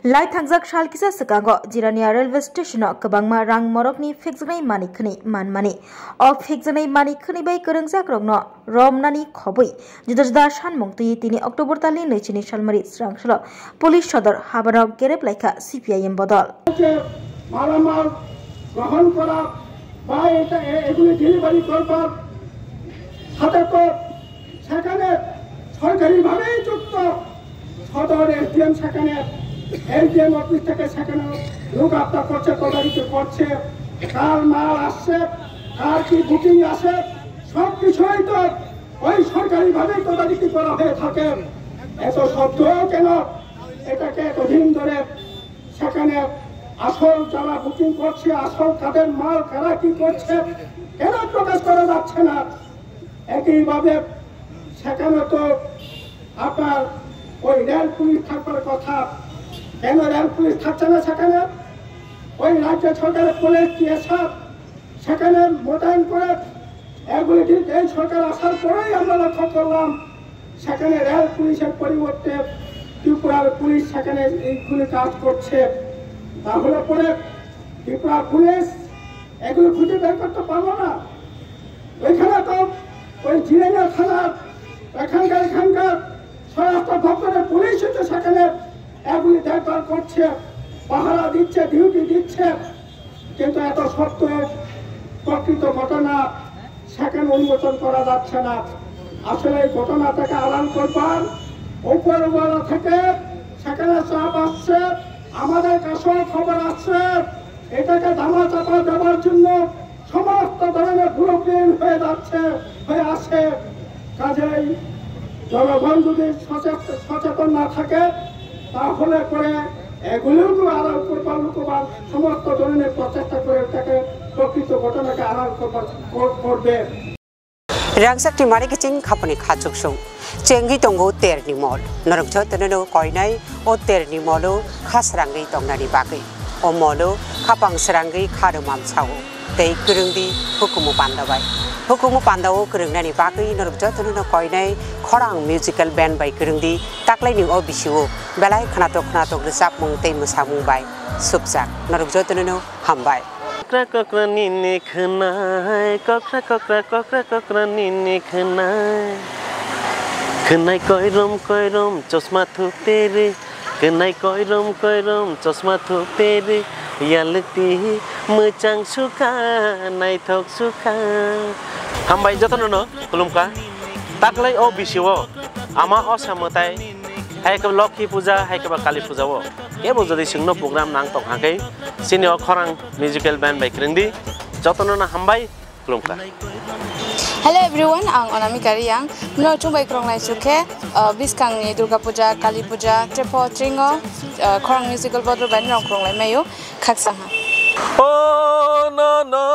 Lai Tangjak Shalkisa Sakago, Jirania Railway Station, Kabangma Rang Morokni, Fixanay Manikani, Man of Fixanay Manikani by Kurangzak Rogno, Romnani Kobui, Judasda Shan Mongti, Tini October Tali, Nichini Shalmari, Strangshala, Police Shodor, Habarok, Gerep Laika, CPIM Bodol. Malamal, Rahon Kora, by every delivery corporate, Hatako, Sakanet, Sorkari Mame Jukto, Hodor, SDM Sakanet. SDM office থেকে সেখানে লোক আপনার করছে তদারকি করছে কার মাল আসছে কার কি বুকিং আসে সব কিছুই তো ওই সরকারিভাবে তদারকি করা হয়ে থাকে এত শব্দ কেন এটাকে এতদিন ধরে সেখানে আসল যারা বুকিং করছে আসল তাদের মাল কারা কি করছে কেন প্রকাশ করা যাচ্ছে না একইভাবে সেখানে তো আপনার ওই রেল পুলিশ থাকার কথা কেন রেল পুলিশ থাকছে না সেখানে ওই রাজ্য সরকারের পুলিশ টিএসআর সেখানে মোতায়েন করে এগুলি এই সরকার আসার পরেই আমরা লক্ষ্য করলাম সেখানে রেল পুলিশের পরিবর্তে ত্রিপুরার পুলিশ সেখানে এইগুলি কাজ করছে তাহলে পরে ত্রিপুরার পুলিশ এগুলো খুঁজে বের করতে পারলো না ওইখানে তো ওই জিরেঙ্গা থানার এখানকার স্বরাষ্ট্র দপ্তরের পুলিশ তো সেখানে এগুলি দেখভাল করছে পাহারা দিচ্ছে ডিউটি দিচ্ছে কিন্তু এত সত্ত্বেও প্রকৃত ঘটনা সেখানে উন্মোচন করা যাচ্ছে না আসলে এই ঘটনাটাকে আড়াল করবার উপরওয়ালা থেকে সেখানে চাপ আসছে আমাদের কাছেও খবর আসছে এটাকে ধামাচাপা দেওয়ার জন্য সমস্ত ধরনের ব্লুপ্রিন্ট হয়ে যাচ্ছে হয়ে আসে কাজেই জনগণ যদি সচেতন না থাকে তাহলে পরে এগুলোও তো আড়াল করবার লুকোবার সমস্ত ধরনের প্রচেষ্টা করে তাকে প্রকৃত ঘটনাকে আড়াল করবে রাংসাকটি মারি কিচিং খাপনি খাচুক সুং চেঙ্গি তঙ্গো তেরনি মল নরক ঝতননো কয়নাই ও তেরনি মলো খাসরাঙ্গি তংনানি বাগৈ ও মলো খাপাং সরাঙ্গি খারমাম ছাও tei kerengdi hukumu pandabai hukumu pandawo kerengnani bagui norok jotonu koinai khorang musical band bai kerengdi taklai ni o bisiwo belai khnatok resap mung tei musamung bai subjak norok jotonu hambai kokra nini khnai kokra nini khnai koirom chosma thuk tere khnai koirom chosma thuk tere yalti mechang suka nai thok suka hambai jatono kulumka taklai o bisiwo ama o samutai hai ka lokhi puja hai ka kali puja wo ke bo jodi singno program nang tok hakai sini o khorang musical band bai krengdi jatono na hambai kulumka. Hello everyone, ang Onami Kariyang. Mno chumbai krong lai suke biskang ni Durga Puja, Kali Puja, Trepo Tringo, khorang musical bodro band rong krong lai mayo khaksang. Oh no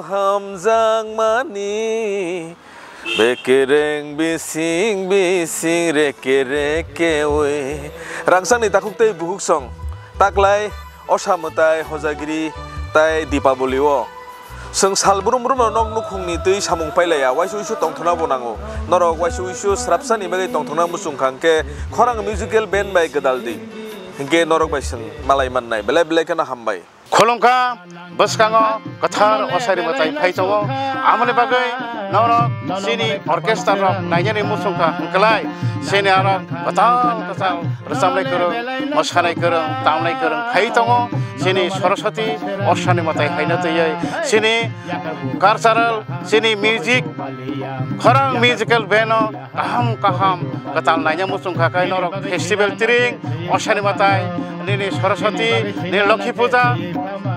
hamjang mani bekereng bising reke we rangsang ni takuk tei buhuk song taklai osamutai hojagiri tai Dipaboli wo seng salbrum nok nukhungni tei samung pailaya waisu tongthona bonango norok waisu srapsani bagai tongthona musung khangke khorang musical band bai gadaldi hingke norok bai seng malai mannai belai kana hambai Kolongka baskango kathar osari matai phaitawo amane bagai norok sini orchestra rok naijani musungka hangkalai sini arok katal rasamlai korong mosanai korong tamlai korong phaitawo sini Saraswati osani matai haina tei sini cultural sini music khorang musical beno kaham katal naija musungka kai norok festival tring osani matai nini Saraswati nini Lokhi Puja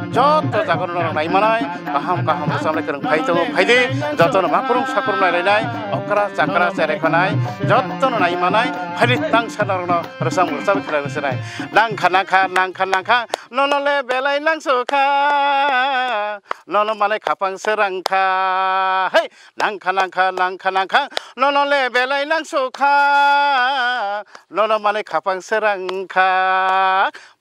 joto jagon norok nai manai kaham rasamlai korong phaide joto makurung sakurung nai okra chakra cherekhanai joto nai manai phari tang sanarno rasam ursam khara senai nangkha nonole belai nangsukha nono manai khapang serangkha hey nangkha nonole belai nangsukha nono manai khapang serangkha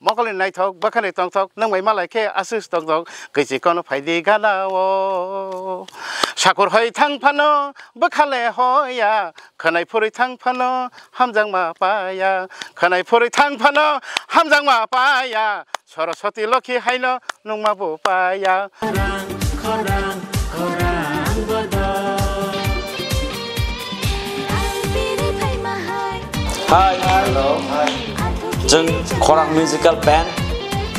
mokoli nai thok bakhani tong thok nangmai malai khe asus tong thok kaisi kono phaidi galawo sakur hoi thang phano bakhale hoya khanai phuri thang phano hamjang मा पाया खानाय फरै थांफानो हामजां मा पाया सरस्वती लखि हायन नंमा बो पाया Hi, hello. Jeng Khorang musical band.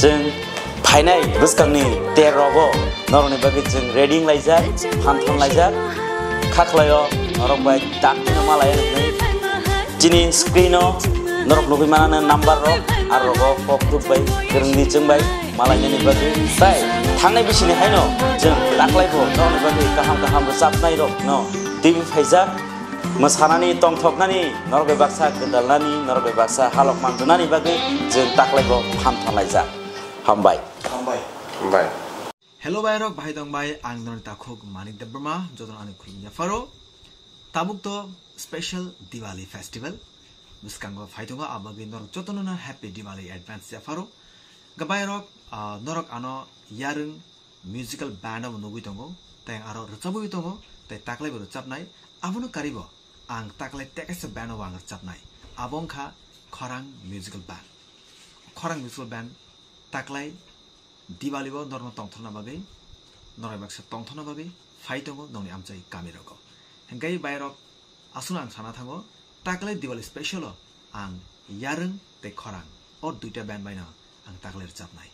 Jeng Phainai Buskangni Terobo. Noroni bagi jeng reading laijak, hanthon laijak. Khaklayo norok bai dakti malai ni. Jini screeno norok nubi mana number ro arrogo pop tu bai kerengdi jeng bai malai ni bagi. Sai thangnai bisini haino jeng daklai bo noroni bagi kaham besapnai ro no. TV Faizak Masanani tongthoknani norbe baksa gedalnani norbe baksa halok mandunani bagi jeng taklaibo hamthon laijak hambai Hello bayrok bahai dong bai ang don takhok manik debrma jodon ani khulnya faro tabuk to special Diwali festival buskango phaitonga abagi norok jotonona happy Diwali advance ya faro gabayrok norok ano yarung musical band of nugui tongo teng aro rochabui tongo te taklaibo rochabnai abono karibo ang taklai tekes band of angar chapnai abongkha Khorang musical band taklai Diwali bo norno tongthona bagai norai baksa tongthona bagai phaitongo noni amchai kamirogo hengai bayrok asuna ang sana thango taklai Diwali special ang yarung te Khorang or duita band baina ang taklai chapnai